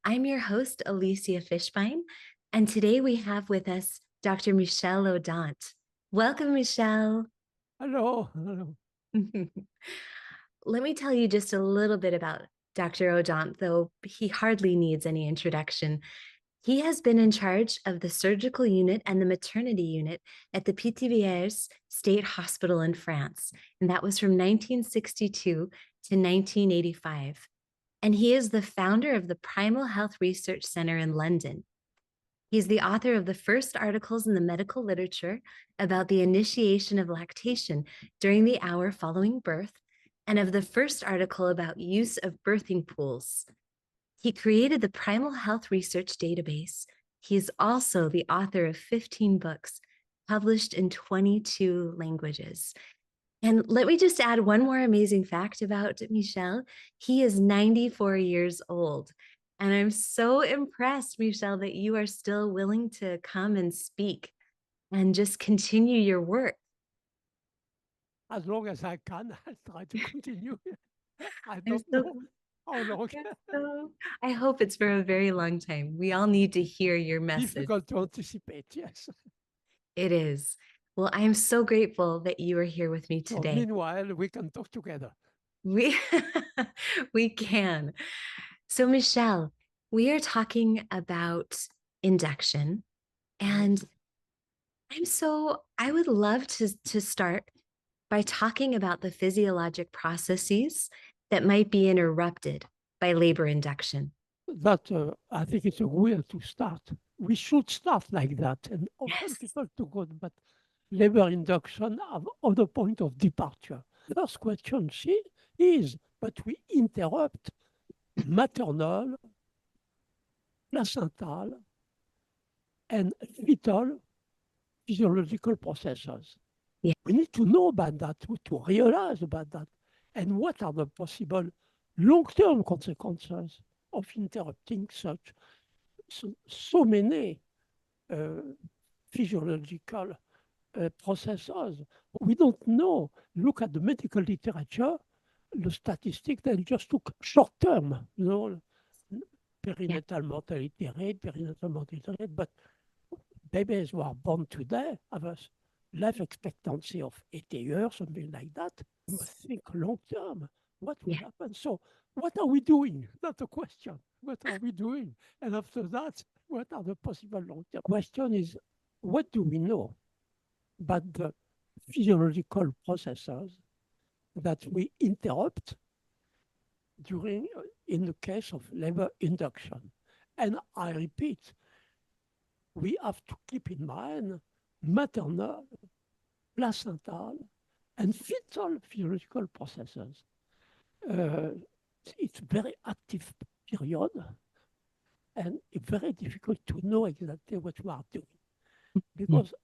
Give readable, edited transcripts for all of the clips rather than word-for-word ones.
I'm your host, Alicia Fishbein, and today we have with us Dr. Michel Audant. Welcome, Michel. Hello, hello. Let me tell you just a little bit about Dr. Audant, though he hardly needs any introduction. He has been in charge of the surgical unit and the maternity unit at the Pithiviers State Hospital in France, and that was from 1962 to 1985. And he is the founder of the Primal Health Research Center in London. He's the author of the first articles in the medical literature about the initiation of lactation during the hour following birth, and of the first article about use of birthing pools. He created the Primal Health Research Database. He is also the author of 15 books published in 22 languages. And let me just add one more amazing fact about Michel. He is 94 years old. And I'm so impressed, Michel, that you are still willing to come and speak and just continue your work. As long as I can, I'll try to continue. I I'm don't so, know how long. so I hope it's for a very long time. We all need to hear your message. Difficult to anticipate, yes. It is. Well, I am so grateful that you are here with me So today. meanwhile, we can talk together. We we can. So, Michelle, we are talking about induction, and Yes. I would love to start by talking about the physiologic processes that might be interrupted by labor induction. That I think it's a way to start. We should start like that. And often Yes. people talk about labor induction as other point of departure. First question she is, but we interrupt maternal, placental, and fetal physiological processes. Yeah. We need to know about that, to realize about that, and what are the possible long-term consequences of interrupting such so many uh, physiological processes. We don't know. Look at the medical literature, the statistics, they just took short-term, Yeah. perinatal mortality rate, but babies who are born today have a life expectancy of 80 years, something like that. We must think long term. What will Yeah. happen? So, what are we doing? That's the question. What are we doing? And after that, what are the possible long term? Question is, what do we know about the physiological processes that we interrupt during, in the case of labor induction? And I repeat, we have to keep in mind maternal, placental, and fetal physiological processes. Uh, it's very active period, and it's very difficult to know exactly what we are doing Mm. because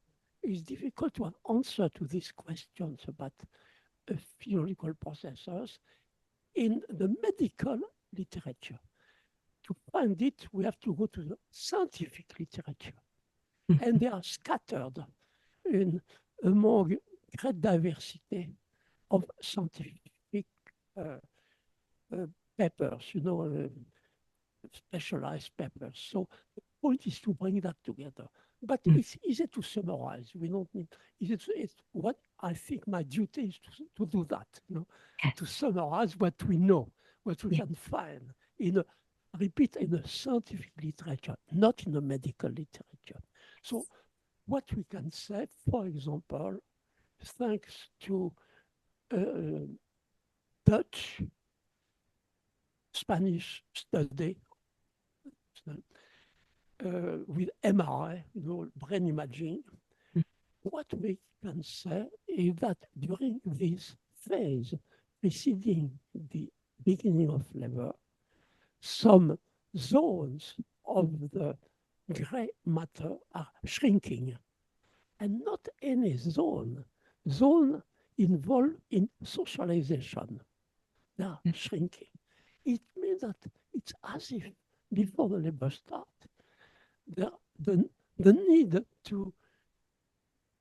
it's difficult to have answer to these questions about physiological processes in the medical literature. To find it, we have to go to the scientific literature, and they are scattered in among great diversity of scientific uh, papers, specialized papers. So the point is to bring that together. But Mm. it's easy to summarize. We don't need, it's what I think my duty is to do that, Yes. to summarize what we know, what we Yeah. can find in a, repeat, in a scientific literature, not in a medical literature. So what we can say, for example, thanks to uh, Dutch, Spanish study with MRI, brain imaging, Mm. what we can say is that during this phase preceding the beginning of labor, some zones of the gray matter are shrinking, and not any zone involved in socialization. They are Mm. shrinking. It means that it's as if before the labor start, the, the, the need to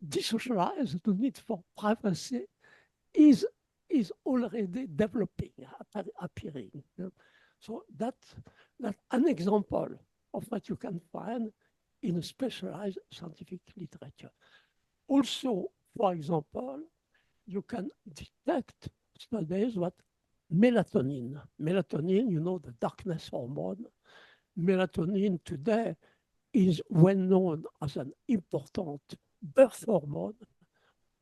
desocialize, the need for privacy is, is already developing, appearing. So that That's an example of what you can find in a specialized scientific literature. Also, for example, you can detect studies what melatonin, you know, the darkness hormone. Melatonin today is well known as an important birth hormone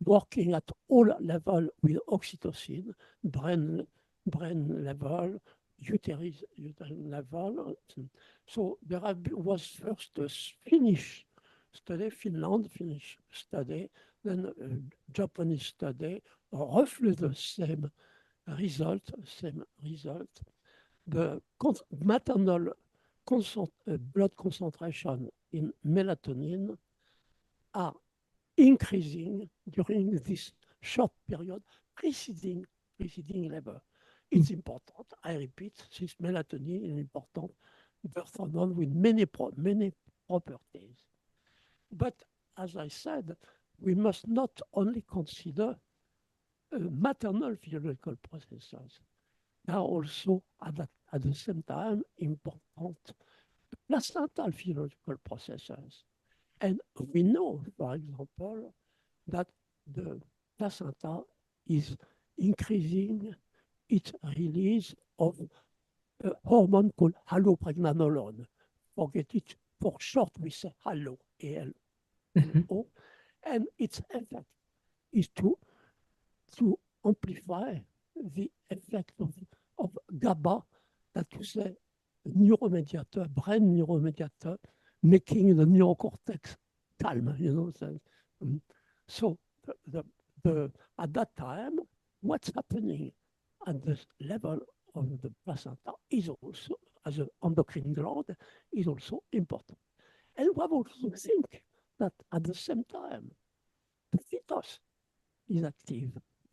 working at all levels with oxytocin, brain level, uterine level. So there was first a Finnish study, Finnish study, then a Japanese study, roughly the same result. The maternal blood concentration in melatonin are increasing during this short period preceding labor. It's important. I repeat, this melatonin is important birth hormone with many properties. But as I said, we must not only consider maternal physiological processes. There are also at the same time important placental physiological processes. And we know, for example, that the placenta is increasing its release of a hormone called allopregnanolone. Forget it, for short we say allo, A-L-O. And its effect is to amplify the effect of GABA, that you say neuromediator, brain neuromediator, making the neocortex calm, you know. So at that time, what's happening at the level of the placenta is also, as an endocrine gland, is also important. And we have also think that at the same time, the fetus is active,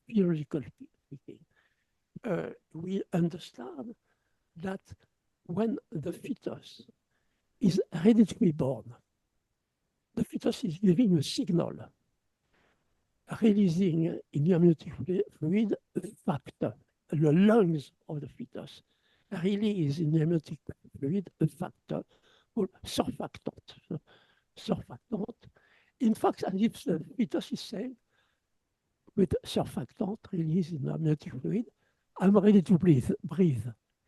biologically speaking. We understand that when the fetus is ready to be born, the fetus is giving a signal, releasing in the amniotic fluid a factor. The lungs of the fetus release in the amniotic fluid a factor called surfactant. Surfactant. In fact, as if the fetus is saying, with surfactant release in the amniotic fluid, I'm ready to breathe.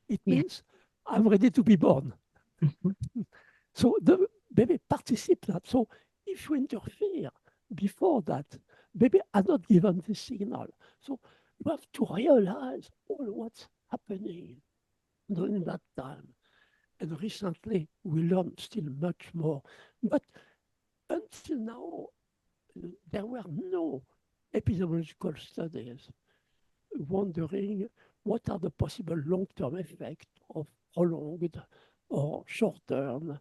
It means I'm ready to be born. So the baby participates that. So if you interfere before that, baby has not given the signal. So you have to realize all what's happening during that time. And recently we learned still much more. But until now, there were no epidemiological studies wondering what are the possible long-term effects of prolonged or short-term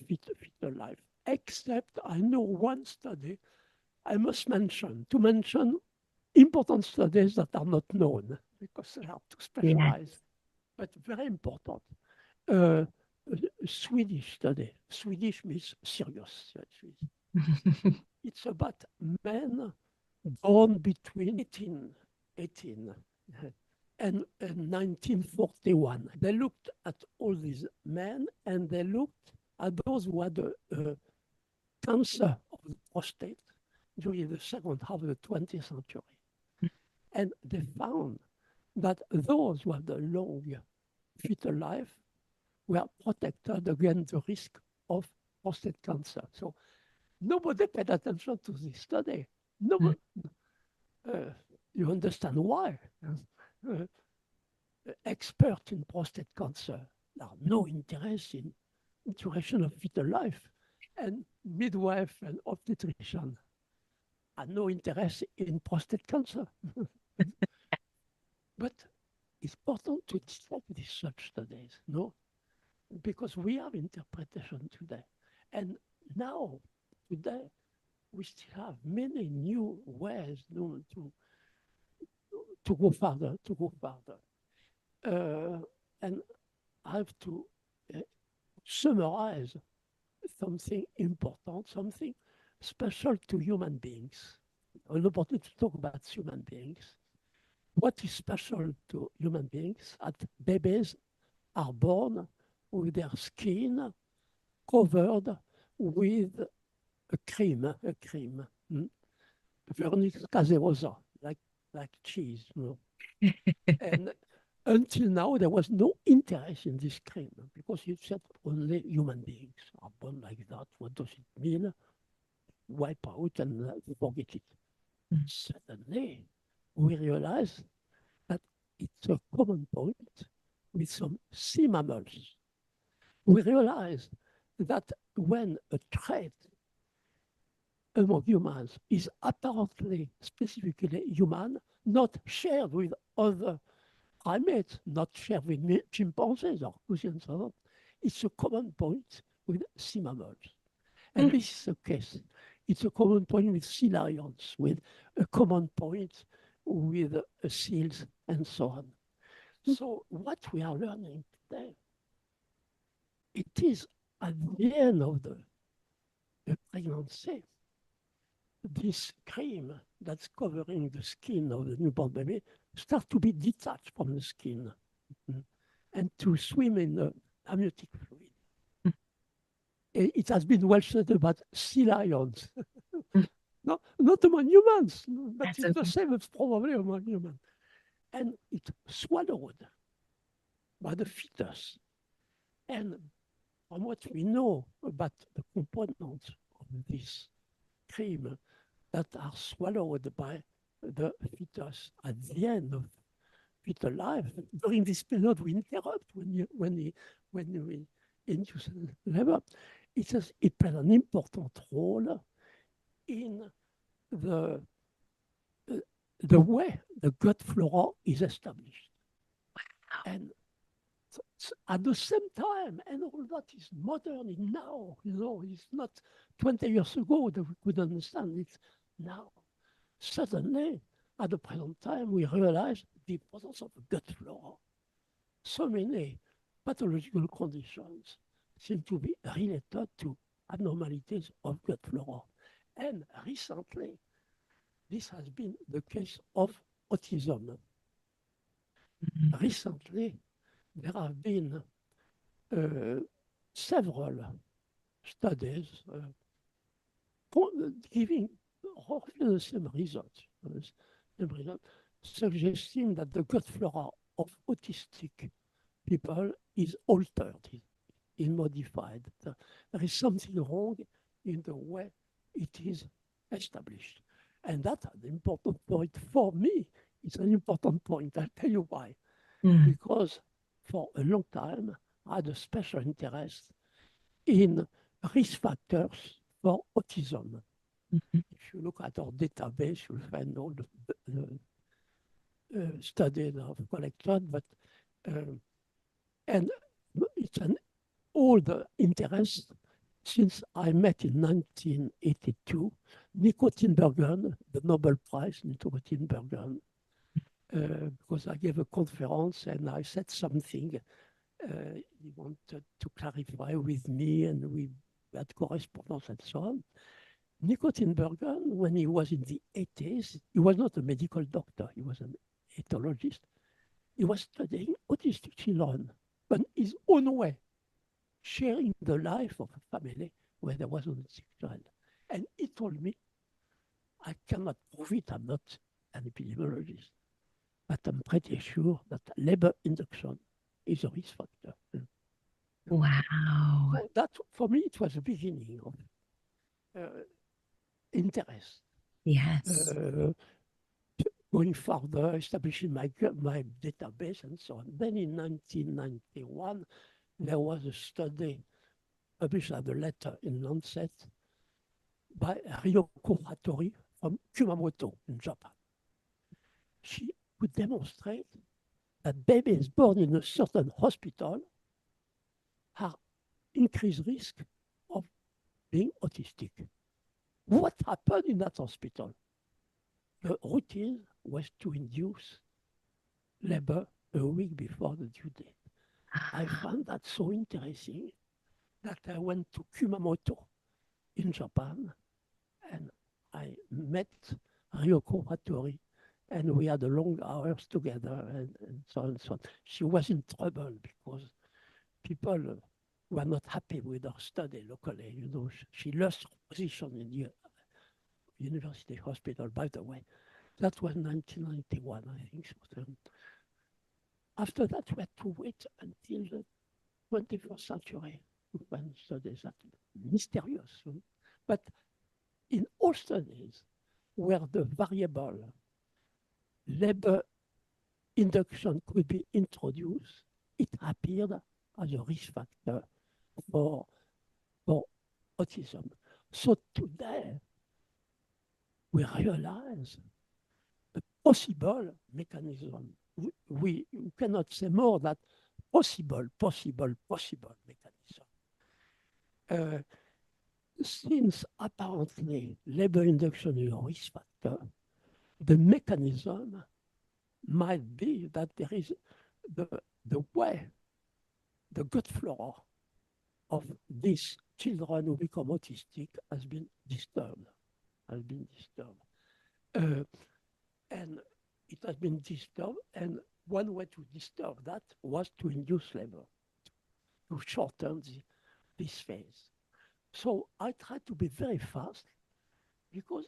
fetal life. Except I know one study I must mention, to mention important studies that are not known because they are too specialized, but very important. A Swedish study. Swedish means serious. It's about men born between 18 and 1941. They looked at all these men and they looked at those who had cancer of the prostate during the second half of the 20th century. And they found that those who had a long fetal life were protected against the risk of prostate cancer. So nobody paid attention to this study. Nobody, you understand why? Experts in prostate cancer have no interest in duration of fetal life, and midwife and obstetrician have no interest in prostate cancer. But it's important to detect these such studies, no? Because we have interpretation today. And now, today, we still have many new ways to go further. And I have to summarize something important, something special to human beings. An opportunity to talk about human beings. What is special to human beings? At babies are born with their skin covered with a cream, vernix caserosa, like cheese, And until now, there was no interest in this cream because you said only human beings are born like that. What does it mean? Wipe out and forget it. Mm. Suddenly, we realize that it's a common point with some sea mammals. We realize that when a trait among humans is apparently specifically human, not shared with other primates, not shared with chimpanzees or pussy and so on, it's a common point with sea mammals. And Mm. this is the case. It's a common point with sea lions, with a common point with seals and so on. So what we are learning today, it is at the end of the pregnancy, this cream that's covering the skin of the newborn baby starts to be detached from the skin and to swim in the amniotic fluid. Mm. It has been well said about sea lions. Mm. No, not among humans, but That's it's the okay. same as probably among humans. And it's swallowed by the fetus. And from what we know about the components of this cream that are swallowed by the fetus at the end of fetal life, during this period we interrupt when we induce labor, it plays an important role in the the way the gut flora is established. And at the same time, and all that is modern now, it's not 20 years ago that we could understand it now. Suddenly, at the present time, we realize the importance of the gut flora. So many pathological conditions seem to be related to abnormalities of gut flora. And recently, this has been the case of autism. Mhm. Recently, there have been several studies giving roughly the same results, suggesting that the gut flora of autistic people is altered, is modified. There is something wrong in the way it is established. And that's an important point for me. It's an important point. I'll tell you why. Mm. Because for a long time, I had a special interest in risk factors for autism. Mhm. If you look at our database, you'll find all the studies I've collected, but and it's an old interest since I met in 1982 Nico Tinbergen, the Nobel Prize, Nico Tinbergen, because I gave a conference and I said something he wanted to clarify with me, and we had correspondence and so on. Nico Tinbergen, when he was in the 80s, he was not a medical doctor, he was an ethologist. He was studying autistic children, but his own way, sharing the life of a family where there was an autistic child. And he told me, I cannot prove it, I'm not an epidemiologist, but I'm pretty sure that labor induction is a risk factor. Wow. So that, for me, it was the beginning of interest. Yes. Going further, establishing my database and so on. Then in 1991, there was a study published as a letter in Lancet by Ryoko Hattori from Kumamoto in Japan. She could demonstrate that babies born in a certain hospital have increased risk of being autistic. What happened in that hospital? The routine was to induce labor a week before the due date. I found that so interesting that I went to Kumamoto in Japan and I met Ryoko Hattori and we had a long hours together and so on and so on. She was in trouble because people were not happy with her study locally. You know, she lost her position in the university hospital, by the way. That was 1991, I think. So, after that, we had to wait until the 21st century to find studies that mysterious. But in all studies where the variable labor induction could be introduced, it appeared as a risk factor for autism. So today, we realize the possible mechanism. We cannot say more that possible mechanism. Since apparently labor induction is a risk factor, the mechanism might be that there is the way, the gut flora of these children who become autistic has been disturbed. And it has been disturbed, and one way to disturb that was to induce labor, to shorten this phase. So I try to be very fast because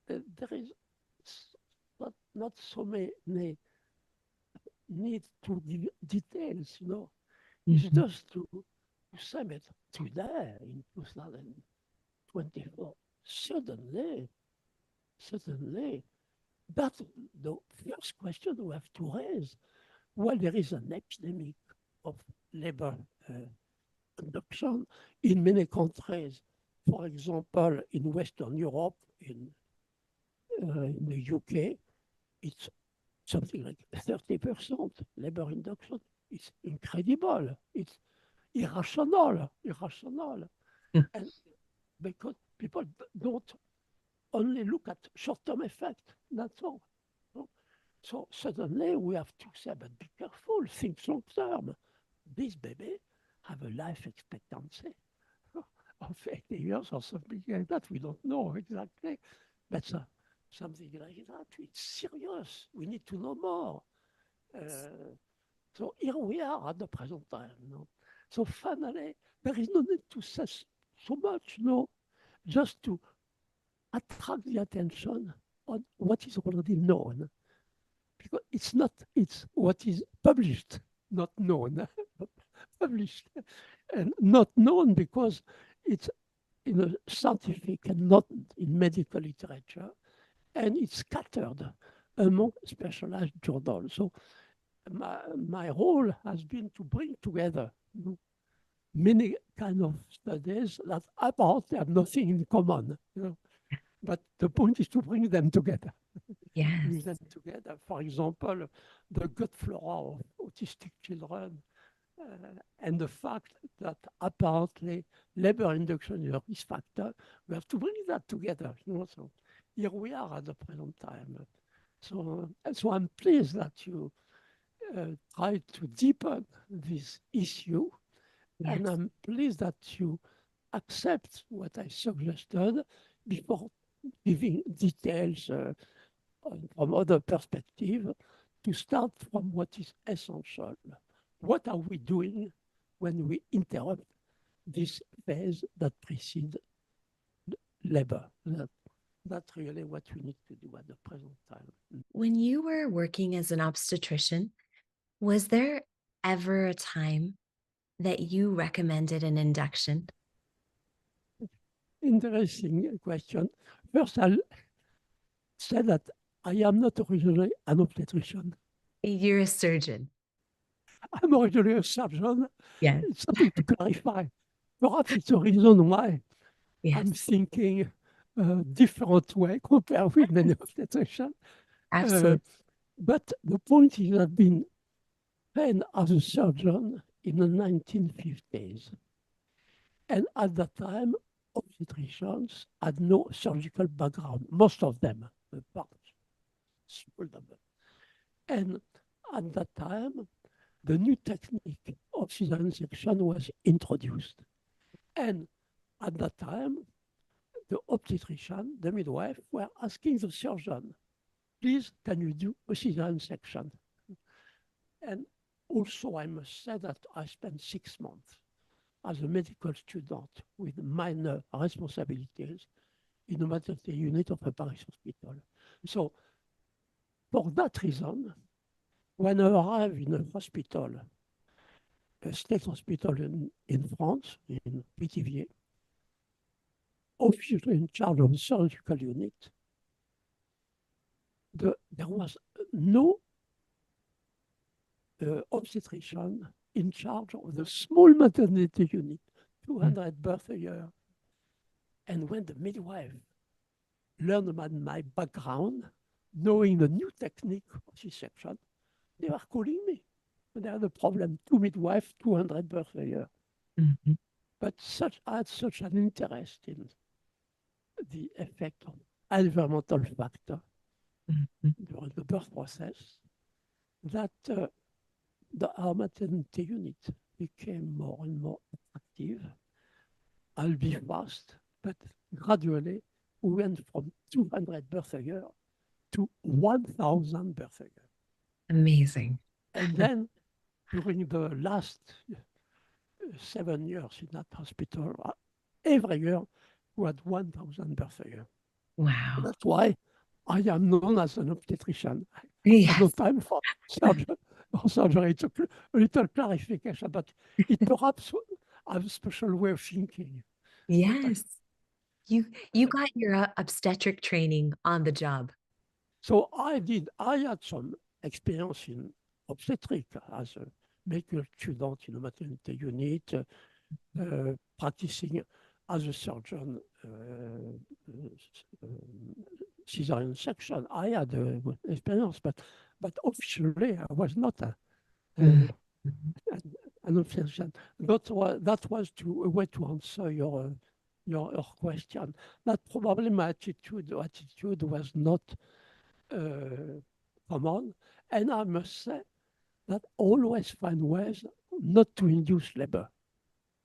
there is not so many need to details, you know. It's just to submit today in 2024. Suddenly, that's the first question we have to raise. Well, there is an epidemic of labor induction in many countries. For example, in Western Europe, in the UK, it's something like 30% labor induction. It's incredible. It's irrational. And because people don't only look at short-term effect, that's all. So suddenly we have to say, but be careful, think long-term. This baby have a life expectancy of 80 years or something like that. We don't know exactly, but something like that. It's serious. We need to know more. So here we are at the present time. No? So finally, there is no need to say so much, no, just to attract the attention on what is already known. Because it's what is published, not known. Published and not known because it's in a scientific and not in medical literature, and it's scattered among specialized journals. So my role has been to bring together many kind of studies that apparently have nothing in common, you know. But the point is to bring them together. Yes. Bring them together. For example, the gut flora of autistic children, and the fact that apparently labor induction is a risk factor, we have to bring that together. You know, so here we are at the present time. So I'm pleased that you try to deepen this issue, Yes. and I'm pleased that you accept what I suggested before giving details from other perspective, to start from what is essential. What are we doing when we interrupt this phase that precedes labor? That's really what we need to do at the present time. When you were working as an obstetrician, was there ever a time that you recommended an induction? Interesting question. First, I'll say that I am not originally an obstetrician. You're a surgeon. I'm originally a surgeon. Yes. It's something to clarify. Perhaps it's a reason why I'm Yes. thinking a different way compared with many obstetricians. Absolutely. But the point is, I've been trained as a surgeon in the 1950s. And at that time, obstetricians had no surgical background, most of them, but small number. And at that time, the new technique of cesarean section was introduced. And at that time, the obstetrician, the midwife, were asking the surgeon, please, can you do a cesarean section? And Also, I must say that I spent 6 months as a medical student with minor responsibilities in a maternity unit of a Paris hospital. So, for that reason, when I arrive in a hospital, a state hospital in France, in Pithiviers, officially in charge of the surgical unit, there was no obstetrician in charge of the small maternity unit, 200 births a year. And when the midwife learned about my background, knowing the new technique of C-section, they were calling me. They had a problem, 2 midwives, 200 births a year. Mhm. But I had such an interest in the effect of environmental factor Mhm. during the birth process that our maternity unit became more and more attractive. I'll be fast, but gradually we went from 200 births a year to 1,000 births a year. Amazing. And then during the last 7 years in that hospital, every year we had 1,000 births a year. Wow. That's why I am known as an obstetrician. I have no Yes. time for surgery. It's a little clarification, but it perhaps have a special way of thinking. Yes. You got your obstetric training on the job. So I had some experience in obstetric as a medical student in a maternity unit, practicing as a surgeon, cesarean section. I had experience, but officially I was not Mhm. an obstetrician. That was a way to answer your question. That probably my attitude was not common, and I must say that always find ways not to induce labor.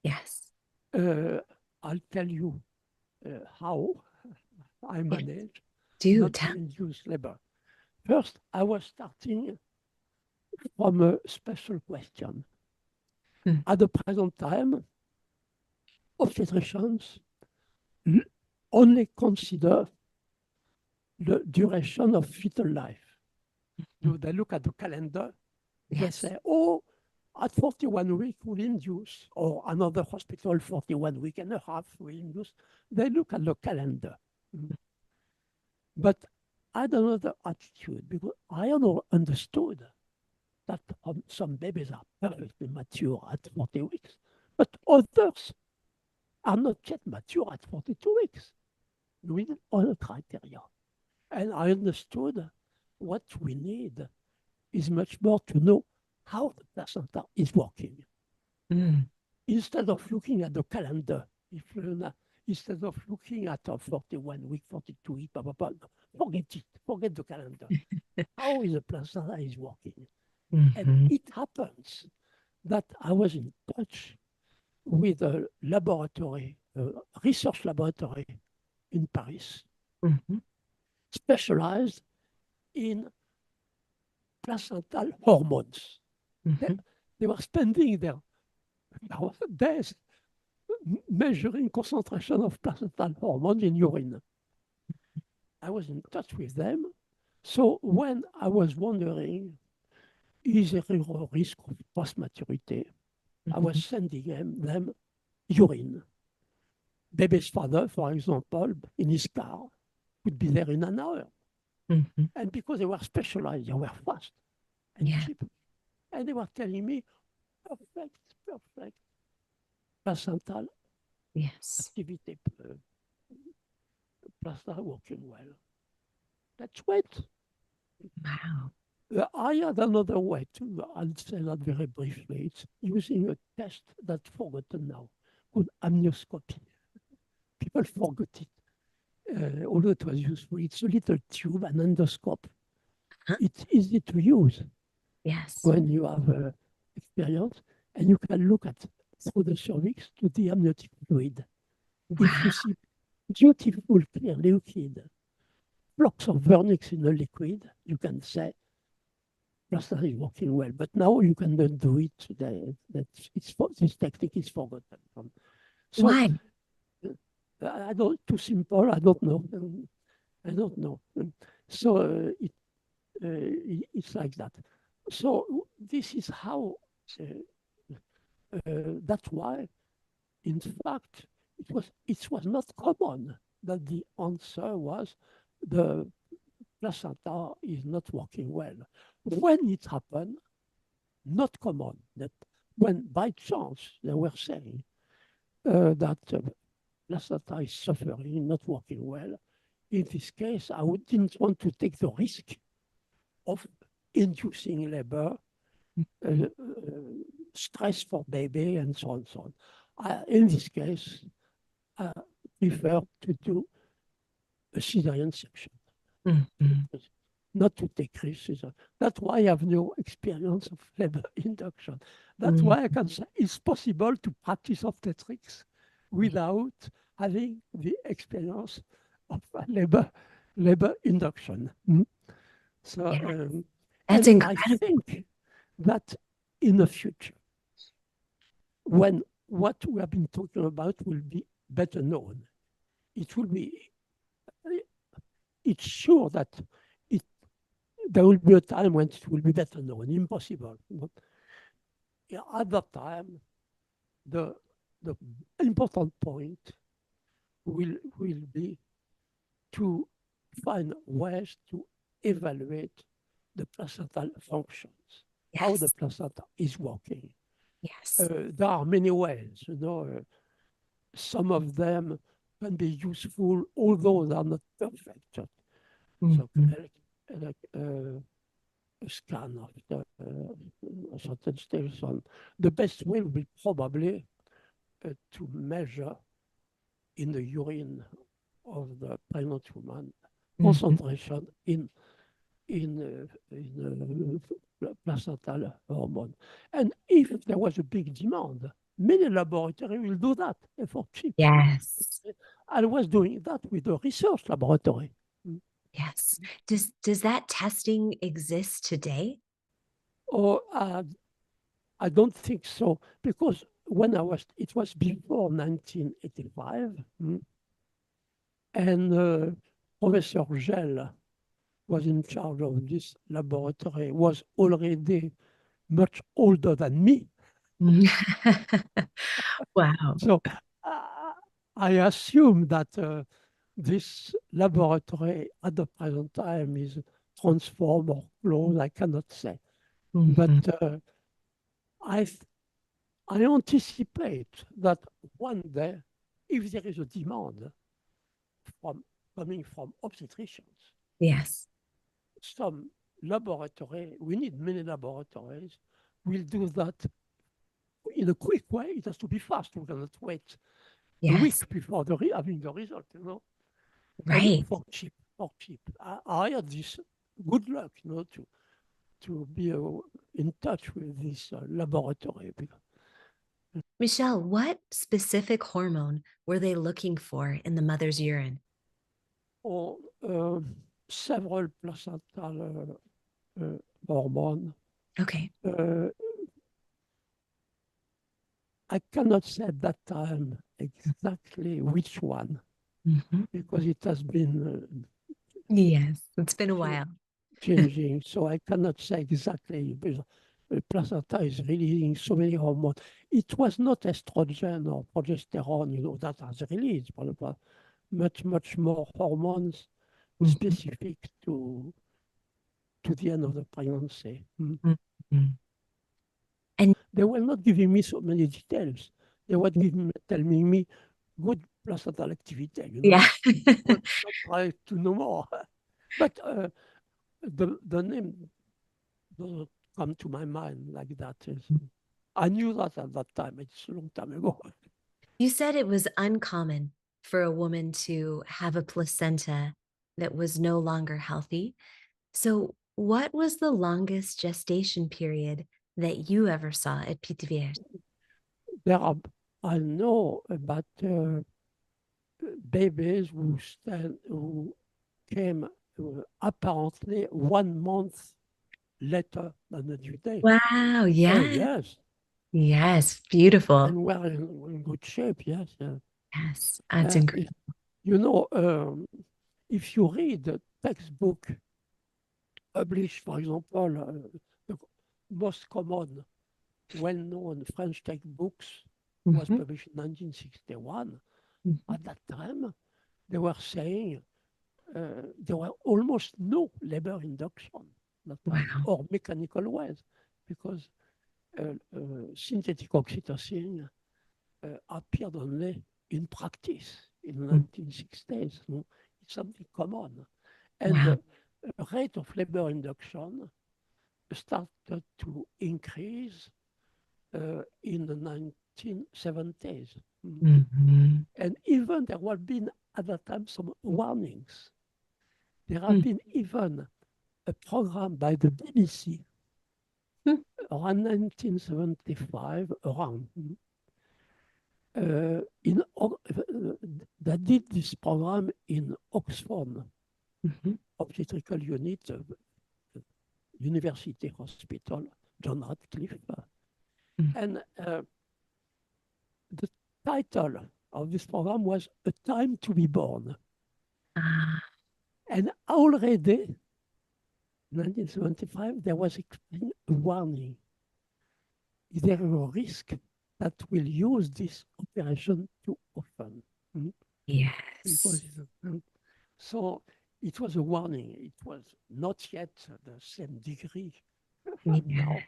Yes. I'll tell you how I Yes. manage Do not tell. to induce labor. First, I was starting from a special question. Mm. At the present time, obstetricians only consider the duration of fetal life. They look at the calendar, they Yes. say, oh, at 41 weeks we'll induce, or another hospital, 41 week and a half will induce. They look at the calendar. But I had another attitude because I understood that some babies are perfectly mature at 40 weeks, but others are not yet mature at 42 weeks. We need other criteria. And I understood what we need is much more to know how the placenta is working. Mm. Instead of looking at the calendar, instead of looking at a 41 week, 42 week, blah, blah, blah, forget it, forget the calendar. How is the placenta is working? And Mhm. it happens that I was in touch with a laboratory, a research laboratory in Paris, Mhm. specialized in placental hormones. Mhm. They were spending their days measuring concentration of placental hormones in urine. I was in touch with them. So when I was wondering, is there a risk of post-maturity? I was Mhm. sending them urine. Baby's father, for example, in his car, would be there in an hour. Mhm. And because they were specialized, they were fast and Yeah. cheap. And they were telling me, perfect, perfect placental Yes. activity, placenta working well. Let's wait. Wow. I had another way too. I'll say that very briefly. It's using a test that's forgotten now, called amnioscopy. People forgot it, although it was useful. It's a little tube, an endoscope. Huh? It's easy to use Yes. when you have experience, and you can look at through the cervix to the amniotic fluid. If you Wow. see beautiful clear liquid, blocks of vernix in the liquid, you can say placenta is working well. But now you cannot do it. This technique is forgotten. So Why? I don't, too simple, I don't know. I don't know. So it's like that. So this is how, that's why, in fact, it was not common that the answer was the placenta is not working well. When it happened, not common, that when by chance they were saying that placenta is suffering, not working well, in this case, didn't want to take the risk of inducing labor, stress for baby, and so on and so on. In this case, I prefer to do a cesarean section, Mhm. not to take risks. That's why I have no experience of labor induction. That's Mm. why I can say it's possible to practice obstetrics without having the experience of labor induction. So, Yeah, and that's I incredible. think that in the future, when what we have been talking about will be better known, it will be, it's sure that it, there will be a time when it will be better known, impossible. But at that time, the, the important point will be to find ways to evaluate the placental functions, how the Yes, placenta is working. yes. There are many ways, some of them can be useful, although they are not perfect. So, Mhm. like a scan of a certain stage. The best way will be probably to measure in the urine of the pregnant woman Mhm. concentration in placental hormone. And if there was a big demand, many laboratories will do that for cheap. Yes, I was doing that with a research laboratory. Mm. yes. Does that testing exist today? Or I don't think so, because it was before 1985, and Professor Gell was in charge of this laboratory, was already much older than me. Wow. So uh, I assume that this laboratory at the present time is transformed or closed, I cannot say. But Mhm. I, I anticipate that one day, if there is a demand from coming from obstetricians, Yes, some laboratory, we need many laboratories, will do that in a quick way. It has to be fast. We cannot wait a yes, week before having the result. And right. for cheap, for cheap. I had this good luck, to be in touch with this laboratory. Michelle, what specific hormone were they looking for in the mother's urine? Or several placental hormone. Okay. Uh, I cannot say at that time exactly which one, Mhm. because it has been Yes, it's been a cha- while. changing. So I cannot say exactly, because the placenta is releasing so many hormones. It was not estrogen or progesterone, that has released, but much more hormones Mhm. specific to the end of the pregnancy. Mhm. And They were not giving me so many details. They were telling me good placental activity, yeah. but not try to know more. But the name doesn't come to my mind like that. I knew that at that time. It's a long time ago. You said it was uncommon for a woman to have a placenta that was no longer healthy. So, what was the longest gestation period that you ever saw at PTVR? There are, I know about babies who came apparently 1 month later than the due date. Wow. Oh, Yeah. yes. Yes. Beautiful. And we're in good shape, yes. Yes. That's incredible. You know, if you read a textbook published, for example, the most common, well-known French textbooks was Mhm, published in 1961. mhm. At that time, they were saying there were almost no labor induction at that time, Wow. or mechanical ways, because synthetic oxytocin appeared only in practice in the Mm. 1960s. No? It's something common. And Wow. the rate of labor induction started to increase in the 1970s. Mm. Mhm. And even there have been at that time some warnings. There have Mm. been even a program by the BBC Mm. around 1975, around, that did this program in Oxford Mhm. Obstetrical Unit, University Hospital, John Radcliffe. Mm. And the title of this program was A Time to be Born. Ah, And already in 1975, there was a warning. Is there a risk that we'll use this operation too often? Mm? Because yes. so it was a warning. It was not yet the same degree Yeah. now,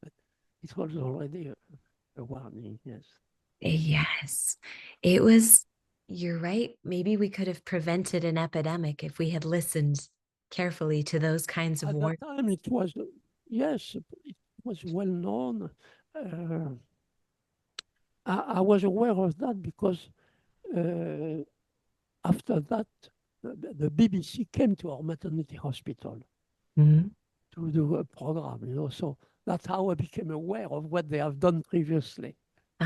but it was already a warning, yes. Yes. It was, you're right. Maybe we could have prevented an epidemic if we had listened carefully to those kinds of At that warnings. time, it was, yes, it was well known. Uh, I was aware of that because uh, after that, the BBC came to our maternity hospital Mhm. to do a program, so that's how I became aware of what they have done previously.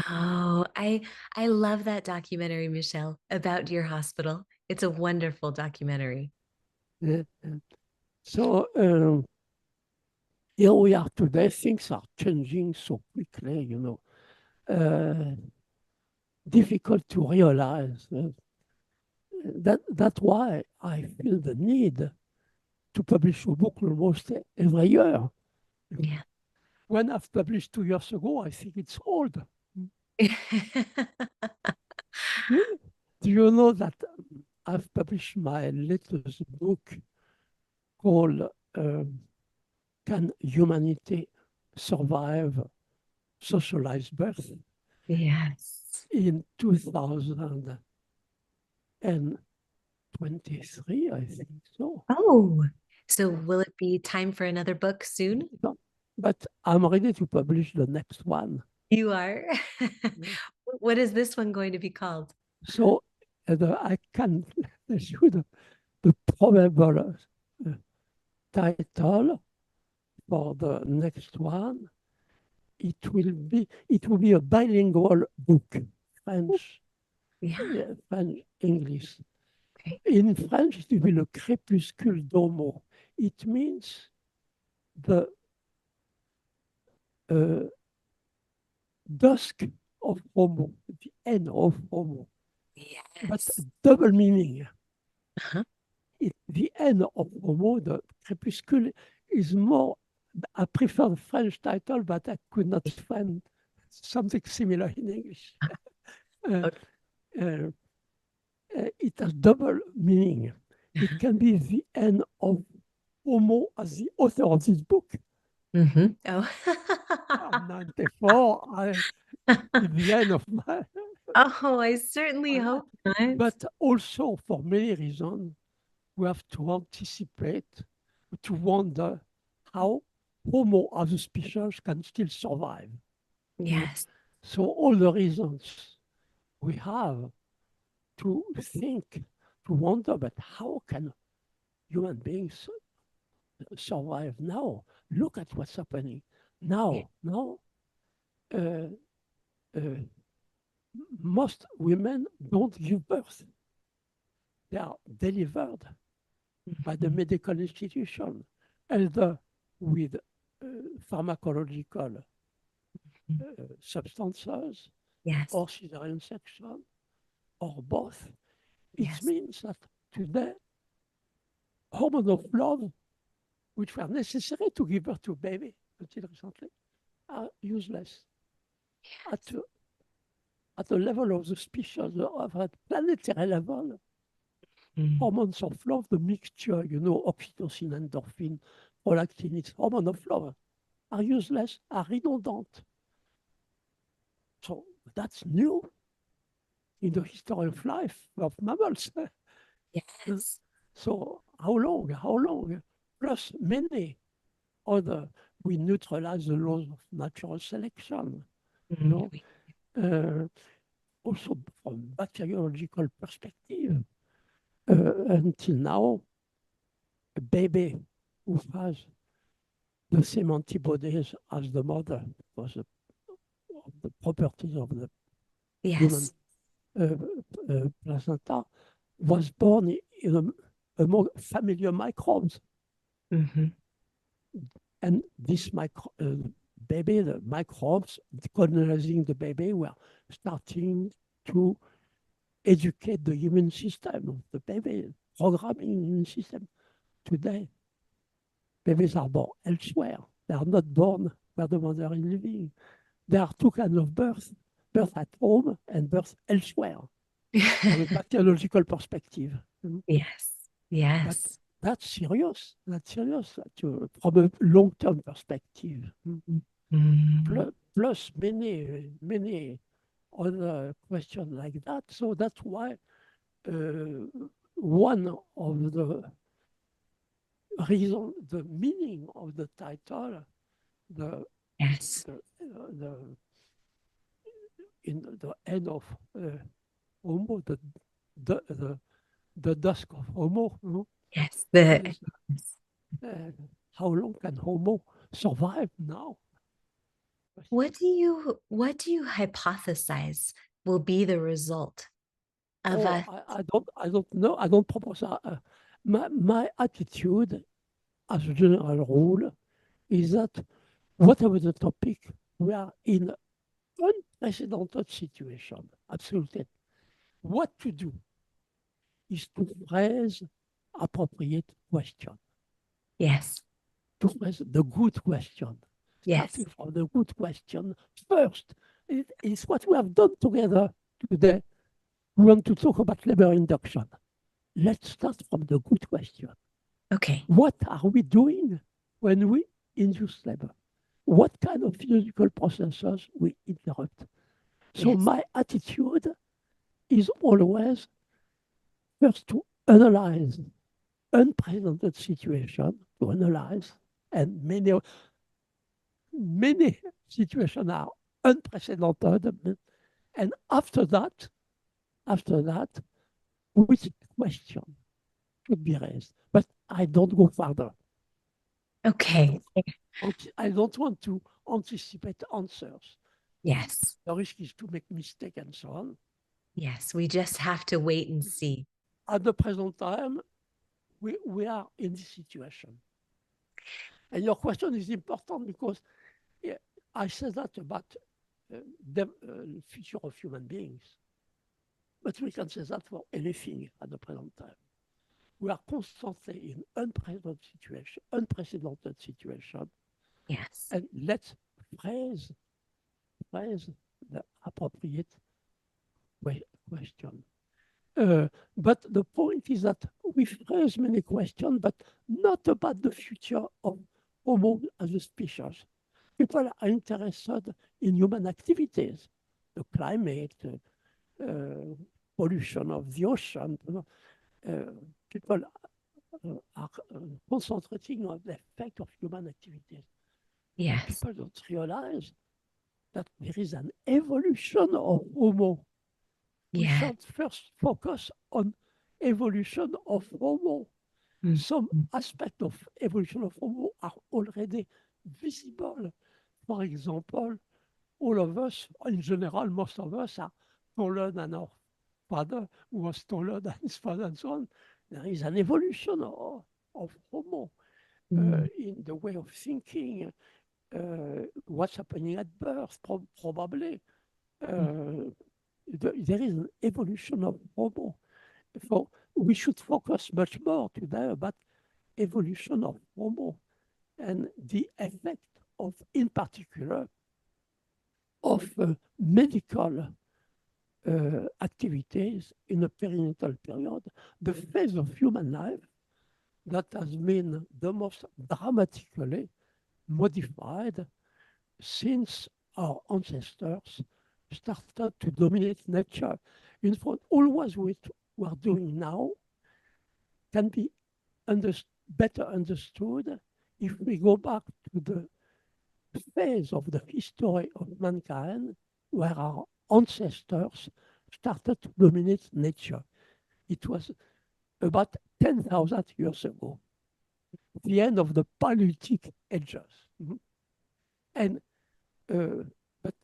Oh, I love that documentary, Michelle, about your hospital. It's a wonderful documentary. Yeah, yeah. So here we are today. Things are changing so quickly, Uh, difficult to realize. That's why I feel the need to publish a book almost every year. Yeah. When I've published 2 years ago, I think it's old. Do do you know that I've published my latest book called um, Can Humanity Survive Socialized Birth Yes. in 2023, I think so. Oh, so will it be time for another book soon? No, but I'm ready to publish the next one. You are. Yeah. What is this one going to be called? So I can tell you the probable title for the next one. It will be a bilingual book, French, Yeah. French, English. Okay. In French, it will be Le Crépuscule d'Homo. It means the uh, dusk of Homo, the end of Homo, but Yes. double meaning. Uh-huh. The end of Homo, the crepuscule, is more. I prefer the French title, but I could not find something similar in English. Uh, Okay. uh, it has double meaning. It can be the end of Homo as the author of this book. Oh. I'm 94. It's the end of my Oh, I certainly life. hope not. But also, for many reasons, we have to anticipate, to wonder how Homo as a species can still survive. Yes. So all the reasons we have to think, to wonder, but how can human beings survive now? Look at what's happening Yeah. now. Now, uh, uh, most women don't give birth. They are delivered by the Mhm. medical institution. And the with pharmacological substances Yes. or cesarean section or both. It Yes. means that today hormones of love, which were necessary to give birth to a baby until recently, are useless at, at the level of the species, of a planetary level. Mm. Hormones of love, the mixture, oxytocin, endorphin, prolactin, it's hormone of love, are useless, are redundant. So that's new in the history of life of mammals. Yes. So how long? How long? Plus many other, we neutralize the laws of natural selection. Mm. No? Also from bacteriological perspective, until now, a baby who has the same antibodies as the mother because of the properties of the human Yes. placenta was born among familiar microbes. Mhm. And this baby, the microbes colonizing the baby, were starting to educate the immune system of the baby, programming the immune system. Today, babies are born elsewhere. They are not born where the mother is living. There are two kinds of birth, birth at home and birth elsewhere from a bacteriological perspective. Yes. But Yes. that's serious. That's serious from a long-term perspective. Mm. Plus many other questions like that. So that's why one of the reason, the meaning of the title, the Yes. the in the end of Homo, the, the the dusk of Homo, Yes. is uh, how long can Homo survive now? What do you hypothesize will be the result of Oh, us? I don't know. I don't propose. My attitude, as a general rule, is that whatever the topic, we are in unprecedented situation. Absolutely. What to do is to phrase appropriate question, Yes. to phrase the good question, Yes. starting from the good question first. It is what we have done together today. We want to talk about labor induction. Let's start from the good question. Okay. What are we doing when we induce labor? What kind of physiological processes we interrupt? So Yes. my attitude is always first to analyze unprecedented situation, to analyze, and many situations are unprecedented. And after that, which question should be raised? But I don't go further. Okay. I don't want to anticipate answers. Yes. The risk is to make mistakes and so on. Yes. We just have to wait and see. At the present time, we are in this situation. And your question is important because yeah, I said that about the future of human beings, but we can say that for anything at the present time. We are constantly in unprecedented situation, Yes. and let's phrase the appropriate question. But the point is that we phrase many questions, but not about the future of Homo as a species. People are interested in human activities, the climate, pollution of the ocean. People are concentrating on the effect of human activities. But Yes. people don't realize that there is an evolution of Homo. We Yeah. should first focus on evolution of Homo. Mm. Some aspects of evolution of Homo are already visible. For example, all of us, in general, most of us are taller than our father, who was taller than his father, and so on. There is an evolution of Homo. in the way of thinking, what's happening at birth, probably. There is an evolution of Homo. So we should focus much more today about evolution of Homo and the effect of, in particular, of medical activities in a perinatal period, the phase of human life that has been the most dramatically modified since our ancestors started to dominate nature. In fact, all what we are doing now can be better understood if we go back to the phase of the history of mankind where our ancestors started to dominate nature. It was about 10,000 years ago, the end of the Paleolithic ages. And but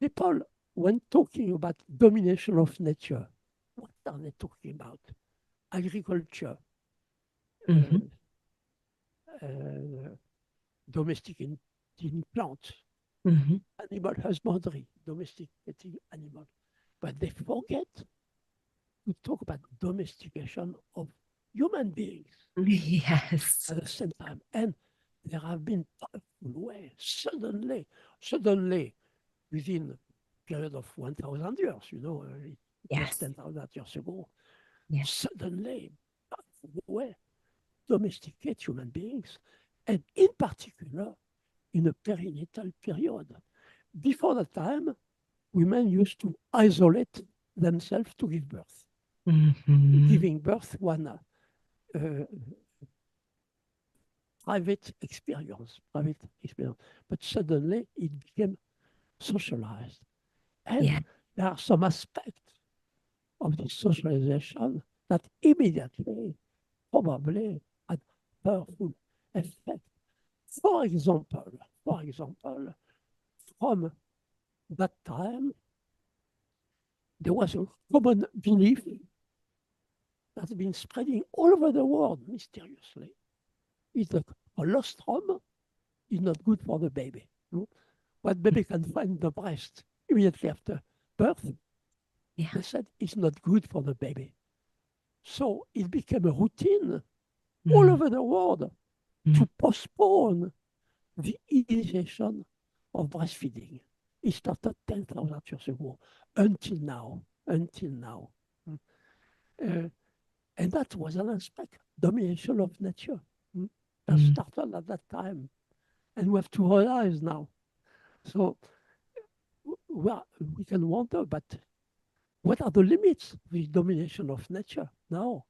people, when talking about domination of nature, what are they talking about? Agriculture, domesticating plants, animal husbandry, domesticating animals. But they forget to talk about domestication of human beings Yes. at the same time. And there have been powerful ways, suddenly, within a period of 1,000 years, just Yes. 10,000 years ago, Yes. suddenly, powerful way, domesticate human beings, and in particular, in a perinatal period. Before that time, women used to isolate themselves to give birth. Giving birth one private experience, but suddenly it became socialized. And Yeah. there are some aspects of this socialization that immediately probably had powerful effect. For example, from that time, there was a common belief that's been spreading all over the world mysteriously. Is that colostrum is not good for the baby. What baby can find in the breast immediately after birth, they said it's not good for the baby. So it became a routine all over the world to postpone the initiation of breastfeeding. It started 10,000 years ago until now. And that was an aspect, domination of nature, that started at that time. And we have to realize now. So we can wonder, but what are the limits of this domination of nature now?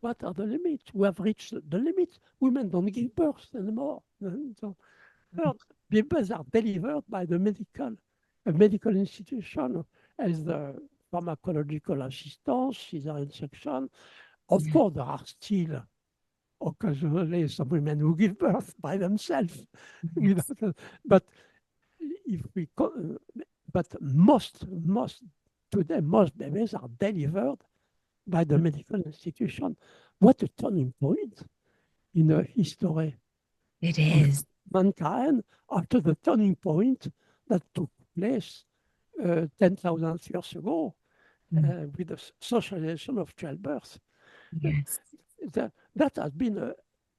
What are the limits? We have reached the limits. Women don't give birth anymore. So, babies are delivered by the medical institution as the pharmacological assistance, cesarean section. Of course, there are still occasionally some women who give birth by themselves. But if we, but most today, most babies are delivered by the medical institution. What a turning point in the history It of is. mankind after the turning point that took place 10,000 years ago with the socialization of childbirth. Yes. That has been an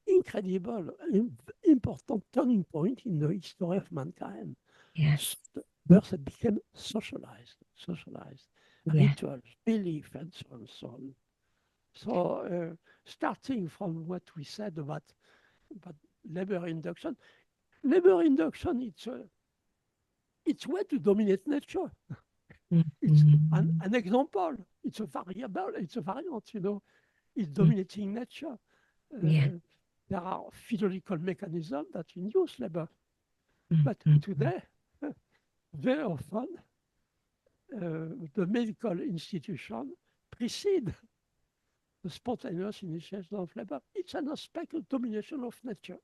incredible, important turning point in the history of mankind. Yes. Birth became socialized, Yeah. rituals, belief, and so on and so on. So starting from what we said about labor induction it's a way to dominate nature. It's an example. It's a variable. It's a variant. It's dominating nature. Yeah. There are physiological mechanisms that induce labor, but today, very often, the medical institution precede the spontaneous initiation of labor. It's an aspect of domination of nature.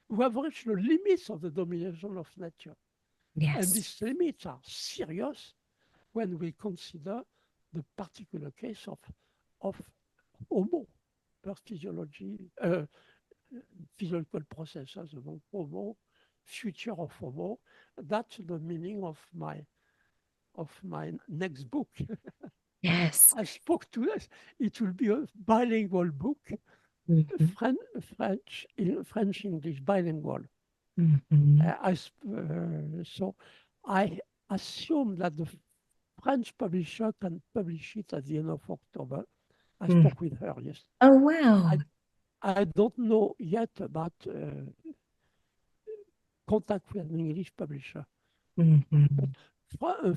We have reached the limits of the domination of nature. Yes. And these limits are serious when we consider the particular case of Homo, birth physiology, physiological processes among Homo, future of Homo. That's the meaning of my next book. Yes. I spoke to this. It will be a bilingual book, Mhm, French, English, bilingual. mhm. So I assume that the French publisher can publish it at the end of October. I Mm. spoke with her, yes. Oh, wow. I, I don't know yet about contact with an English publisher. Mhm.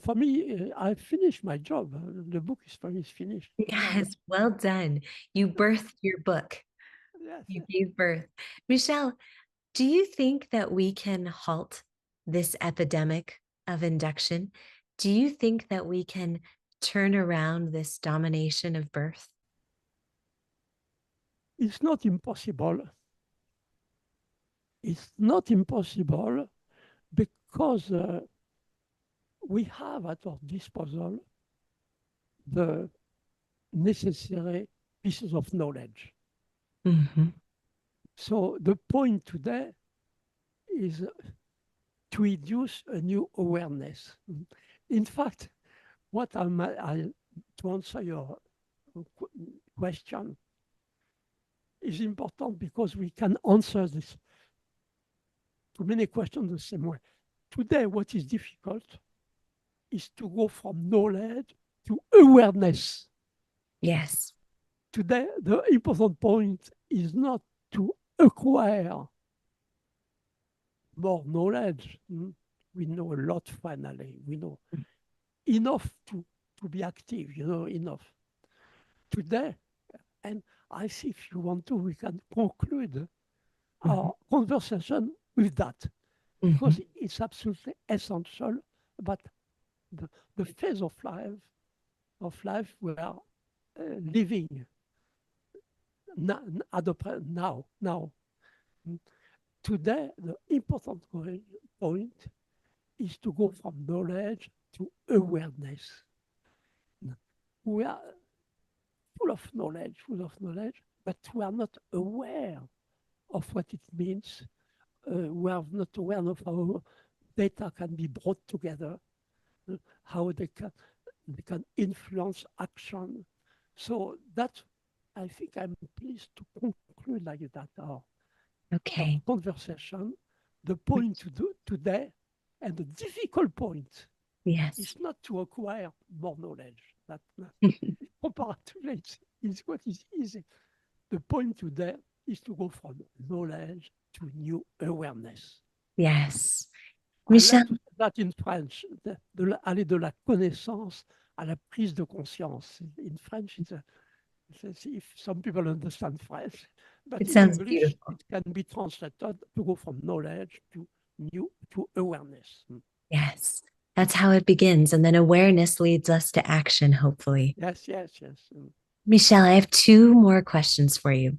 For me, I finished my job. The book is finished. More than, Yes, well done. You birthed your book. yes. You gave birth. Michelle, do you think that we can halt this epidemic of induction? Do you think that we can turn around this domination of birth? It's not impossible. It's not impossible because we have at our disposal the necessary pieces of knowledge. Mhm, So the point today is to induce a new awareness. In fact, to answer your question is important because we can answer this to many questions the same way. Today, what is difficult is to go from knowledge to awareness. yes. Today, the important point is not to acquire more knowledge. We know a lot finally. We know enough to be active, enough. Today, and I see if you want to, we can conclude Mhm, our conversation with that because mhm, it's absolutely essential about the, the phase of life we are living now. Mm. Today, the important point is to go from knowledge to awareness. We are full of knowledge, but we are not aware of what it means. We are not aware of how data can be brought together, how they can influence action. So that, I think I'm pleased to conclude like that our Okay. conversation. The point to do today, and the difficult point, Yes. is not to acquire more knowledge. That comparatively is what is easy. The point today is to go from knowledge to new awareness. Yes. I like Michelle, to say that in French, aller de la connaissance à la prise de conscience. In French, if some people understand French, but it in sounds English, beautiful. it can be translated to go from knowledge to awareness. Yes. That's how it begins. And then awareness leads us to action, hopefully. Yes, yes, yes. Michelle, I have two more questions for you.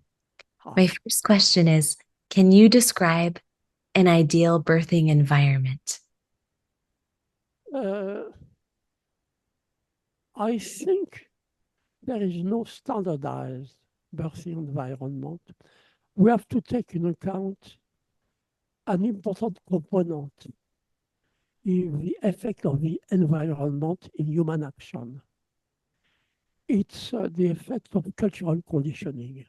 Ah, My first question is, can you describe an ideal birthing environment? uh, I think there is no standardized birthing environment. We have to take into account an important component in the effect of the environment in human action. It's the effect of cultural conditioning.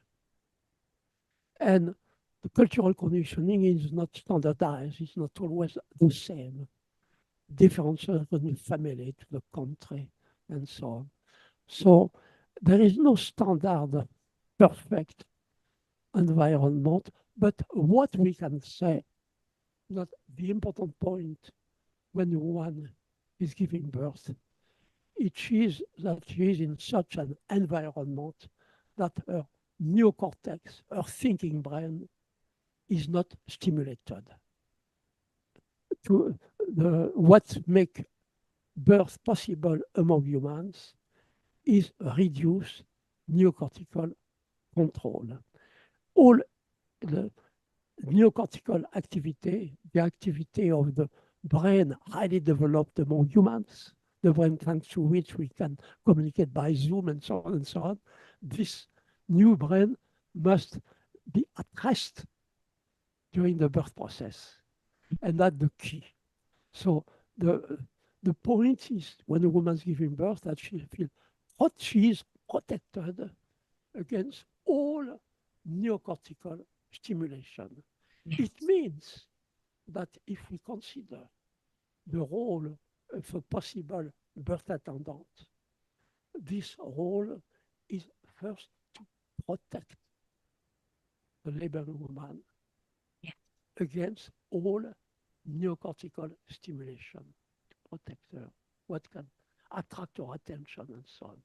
And the cultural conditioning is not standardized, it's not always the same. Differences from the family to the country and so on. So there is no standard perfect environment, but what we can say that the important point when one is giving birth, it is that she is in such an environment that her neocortex, her thinking brain, is not stimulated. What makes birth possible among humans is reduced neocortical control. All the neocortical activity, the activity of the brain highly developed among humans, the brain thanks to which we can communicate by Zoom and so on. This new brain must be addressed during the birth process. And that's the key. So the point is when a woman's giving birth that she feels she is protected against all neocortical stimulation. Yes. It means that if we consider the role of a possible birth attendant, this role is first to protect the laboring woman Yes. against all neocortical stimulation, to protect her, what can attract her attention and so on.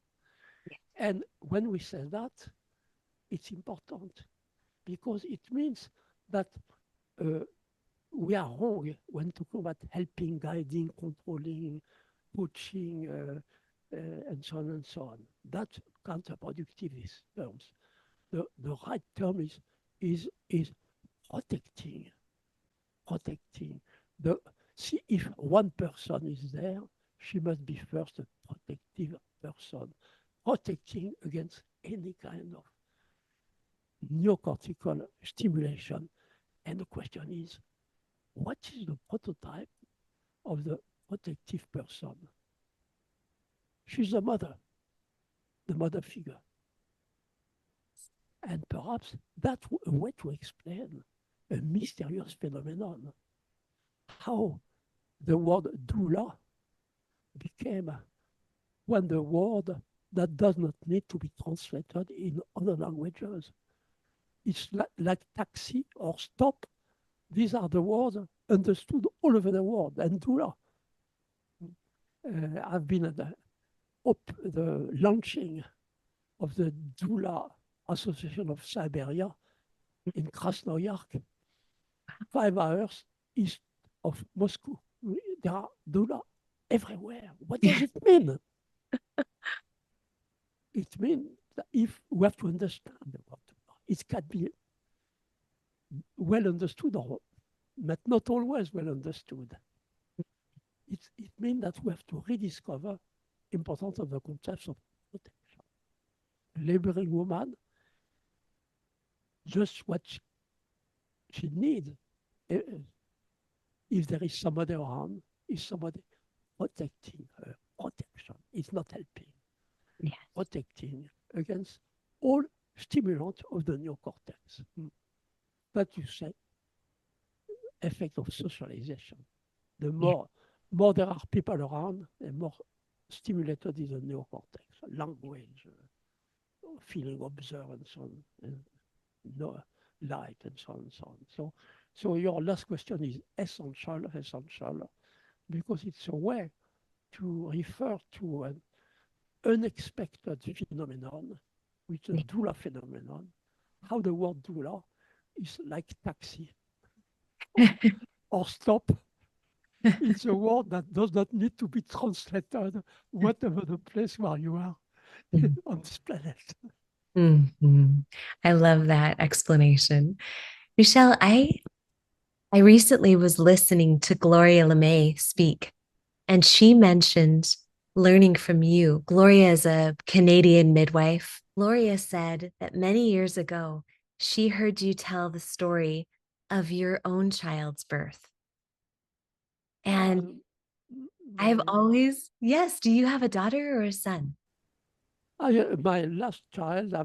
Yes. And when we say that, it's important because it means that we are wrong when talking about helping, guiding, controlling, coaching, and so on and so on. That's counterproductive, these terms. The right term is protecting. Protecting. See, if one person is there, she must be first a protective person, protecting against any kind of neocortical stimulation. And the question is, what is the prototype of the protective person? She's the mother figure. And perhaps that's a way to explain a mysterious phenomenon. How the word doula became the word that does not need to be translated in other languages. It's like taxi or stop. These are the words understood all over the world. And doula, I've been at the launching of the Doula Association of Siberia in Krasnoyarsk, 5 hours east of Moscow. There are doula everywhere. What does it mean? It means that if we have to understand about doula, it can be well understood, but not always well understood. It means that we have to rediscover importance of the concepts of protection. Laboring woman, just what she needs. If there is somebody around, is somebody protecting her. Protection. It's not helping. Yes. Protecting against all stimulants of the neocortex. But you say, effect of socialization. The more there are people around, the more stimulated is the neocortex. Language, feeling observed, and so on. And no light, and so on and so on. So your last question is essential, because it's a way to refer to an unexpected phenomenon, which is a doula phenomenon. How the word doula is like taxi or stop. It's a word that does not need to be translated, whatever the place where you are on this planet. I love that explanation. Michel, I recently was listening to Gloria LeMay speak, and she mentioned learning from you. Gloria is a Canadian midwife. Gloria said that many years ago, she heard you tell the story of your own child's birth. And I've always, yes, do you have a daughter or a son? My last child, I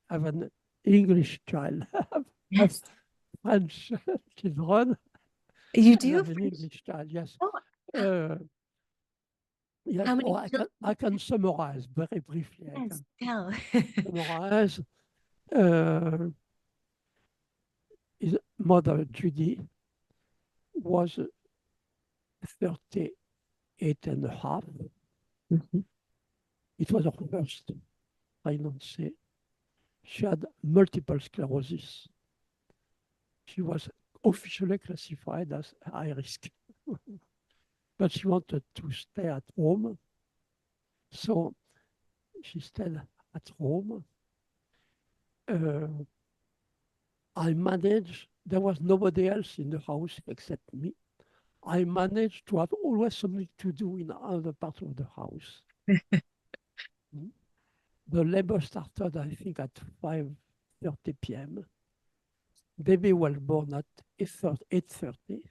have an English child. I have Yes. French children. You I do? have an English child, yes. Oh, Yes, how many I can summarize very briefly. Yes, tell. Summarize. His mother, Judy, was 38 and a half. It was her first pregnancy. She had multiple sclerosis. She was officially classified as high risk. But she wanted to stay at home. So she stayed at home. I managed, there was nobody else in the house except me. I managed to have always something to do in other parts of the house. The labor started, I think, at 5:30 p.m. Baby was born at 8:30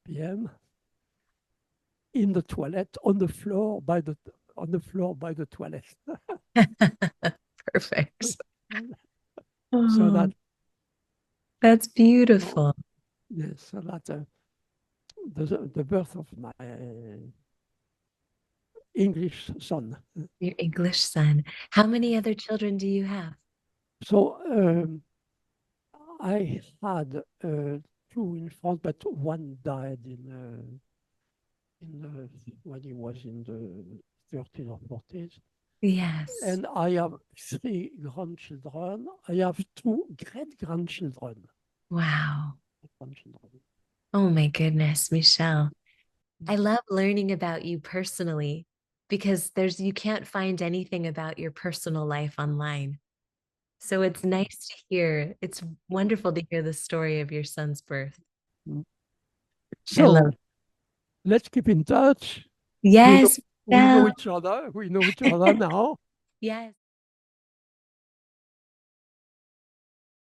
p.m. in the toilet on the floor by the toilet. Perfect. So Oh, that's beautiful. yes, so that the birth of my English son. Your English son. How many other children do you have? So I had two in France, but one died when he was in the 30s or 40s. Yes. And I have three grandchildren. I have two great-grandchildren. Wow. Grandchildren. Oh my goodness, Michelle. I Mm. love learning about you personally because you can't find anything about your personal life online. So it's nice to hear. It's wonderful to hear the story of your son's birth. Mm. I love So let's keep in touch. We know Yes, we know Michelle. each other. We know each other now. Yes.